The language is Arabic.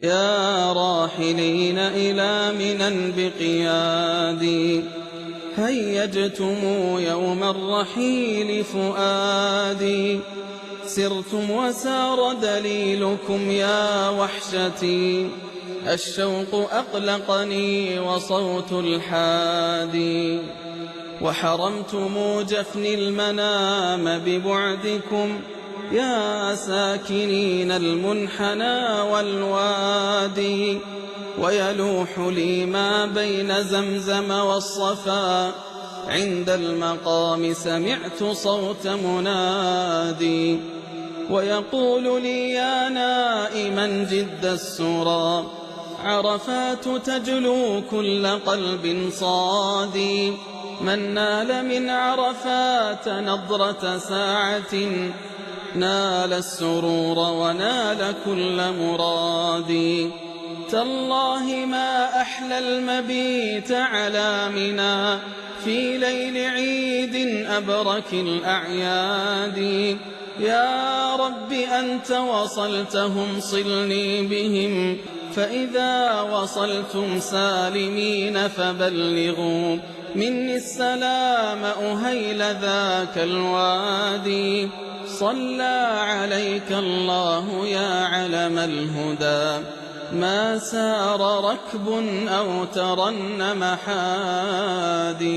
يا راحلين إلى منى بقيادي، هيجتم يوم الرحيل فؤادي. سرتم وسار دليلكم يا وحشتي، الشوق أقلقني وصوت الحادي. وحرمتم جفني المنام ببعدكم، يا ساكنين المنحنى والوادي. ويلوح لي ما بين زمزم والصفا، عند المقام سمعت صوت منادي. ويقول لي يا نائما جد السرى، عرفات تجلو كل قلب صادي. من نال من عرفات نظرة ساعة، نال السرور ونال كل مرادي. تالله ما أحلى المبيت على منى، في ليل عيد أبرك الأعياد. يا رب أنت وصلتهم صلني بهم، فإذا وصلتم سالمين فبلغوا مني السلام أهيل ذاك الوادي. صلى عليك الله يا علم الهدى، ما سار ركب أو ترنم حادي.